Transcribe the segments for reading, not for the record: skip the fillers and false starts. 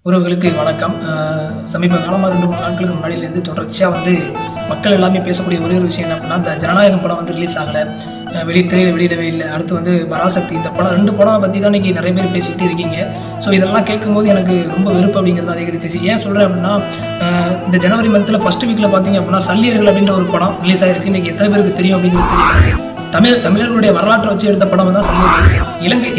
உறவுகளுக்கு வணக்கம். சமீப காலமாக 2-3 நாட்களுக்கு முன்னாடியிலேருந்து தொடர்ச்சியாக மக்கள் எல்லாமே பேசக்கூடிய ஒரே ஒரு விஷயம் என்ன அப்படின்னா, இந்த ஜனநாயகம் படம் ரிலீஸ் ஆகலை, திரையில் வெளியிடவே இல்லை. அடுத்து பராசக்தி, இந்த படம் 2 படம் பற்றி தான் இன்றைக்கி நிறைய பேர் பேசிக்கிட்டே இருக்கீங்க. ஸோ இதெல்லாம் கேட்கும்போது எனக்கு ரொம்ப வெறுப்பு அப்படிங்கிறது அதிகரிச்சிச்சு. ஏன் சொல்கிறேன் அப்படின்னா, இந்த ஜனவரி மந்தில் ஃபஸ்ட் வீக்கில் பார்த்தீங்க அப்படின்னா சல்லியர்கள் அப்படின்ற ஒரு படம் ரிலீஸ் ஆகிருக்கு. இன்றைக்கி எத்தனை பேருக்கு தெரியும் அப்படிங்கிறது தெரியும். தமிழர்களுடைய வரலாற்றை வச்சு எடுத்த படம் தான் சல்லியர்கள்.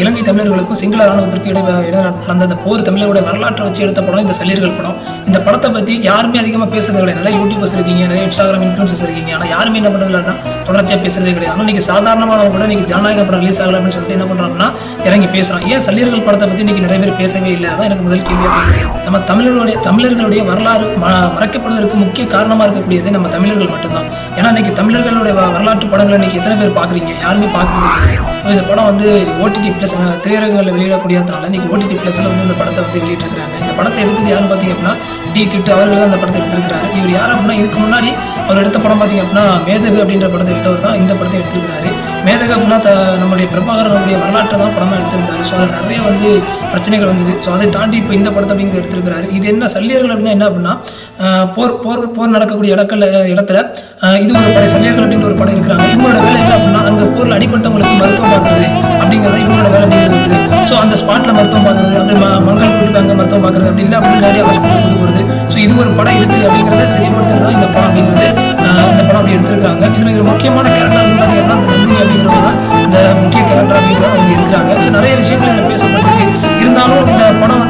இலங்கை தமிழர்களுக்கும் சிங்கள இராணுவத்திற்கு இடையே நடந்த போர் தமிழர்களுடைய வரலாற்றை வச்சு எடுத்த படம் இந்த சல்லியர்கள் படம். இந்த படத்தை பற்றி யாருமே அதிகமாக பேசுறது கிடையாது. நிறைய யூடியூபர்ஸ் இருக்கீங்க, நிறைய இன்ஸ்டாகிராம் இன்ஃப்ளூன்சர்ஸ் இருக்கீங்க, ஆனால் யாருமே என்ன பண்ணுறதுலன்னா தொடர்ச்சியாக பேசுறதே கிடையாது. ஆனால் இன்னைக்கு சாதாரணமானவங்க கூட இன்னைக்கு ஜனநாயக படம் ரிலீஸ் ஆகலை அப்படின்னு சொல்லிட்டு என்ன பண்ணுறாங்கன்னா இறங்கி பேசுகிறான். ஏன் சல்லியர்கள் படத்தை பற்றி இன்னைக்கு நிறைய பேர் பேசவே இல்லை? அதான் எனக்கு முதல் கேள்வியாக. நம்ம தமிழர்களுடைய வரலாறு மறைக்கப்படுவதற்கு முக்கிய காரணமாக இருக்கக்கூடியது நம்ம தமிழர்கள் மட்டும்தான். ஏன்னா இன்னைக்கு தமிழர்களுடைய வரலாற்று படங்களை இன்னைக்கு எத்தனை பேர் பார்க்குறீங்க? யாருமே பார்க்குறது. இந்த படம் ஓடிடி பிளஸ் திரையரங்குகளில் வெளியிடக்கூடியதுனால இன்னைக்கு ஓடிடி பிளஸ்ல இந்த படத்தை வெளியிட்டிருக்கிறாங்க. இந்த படத்தை எடுத்தது யாருன்னு பார்த்தீங்க அப்படின்னா டி.கிட் அவர்கள் தான் இந்த படத்தை எடுத்திருக்கிறாரு. இவர் யார் அப்படின்னா, இதுக்கு முன்னாடி அவர் எடுத்த படம் பார்த்தீங்க அப்படின்னா மேதகு அப்படின்ற படத்தை எடுத்தவர் தான் இந்த படத்தை எடுத்திருக்கிறாரு. மேதகு அப்படின்னா நம்முடைய பிரபாகரனுடைய வரலாற்றை தான் படமாக எடுத்திருந்தாரு. ஸோ அதில் நிறைய பிரச்சனைகள் வந்தது. ஸோ அதை தாண்டி இப்போ இந்த படத்தை அப்படிங்கிறது எடுத்திருக்கிறாரு. இது என்ன சல்லியர்கள் அப்படின்னா என்ன அப்படின்னா, போர் நடக்கக்கூடிய இடத்துல இது ஒரு படை சல்லியர்கள் அப்படின்ற ஒரு படம் இருக்கிறாங்க. இவங்களோட வேலை என்ன அப்படின்னா, அங்கே போரில் அடிப்பட்டவங்களுக்கு மருத்துவம் பார்க்குறது அப்படிங்கிறது இவங்களோட வேலை இருக்குது. ஸோ அந்த ஸ்பாட்டில் மருத்துவம் பார்க்குறது, அப்படி மக்கள் கூட்டு அங்கே மருத்துவம் பார்க்குறது அப்படி இல்லை அப்படின்னு நிறைய ஹாஸ்பிட்டல் கொண்டு போகிறது. ஸோ இது ஒரு படம் இருக்குது அப்படிங்கிறத தெரியப்படுத்துறது தான் இந்த படம் அப்படிங்கிறது. இந்த படம் அப்படி எடுத்திருக்காங்க. இதில் ஒரு முக்கியமான கேரக்டர் பார்த்தீங்கன்னா இந்த நந்தினி அப்படிங்கிறவங்க இந்த முக்கிய கேரக்டர் அப்படிங்கிறத அவங்க இருக்கிறாங்க. ஸோ நிறைய விஷயங்கள் இதில் பேசப்பட்டிருக்கு. இருந்தாலும் இந்த படம்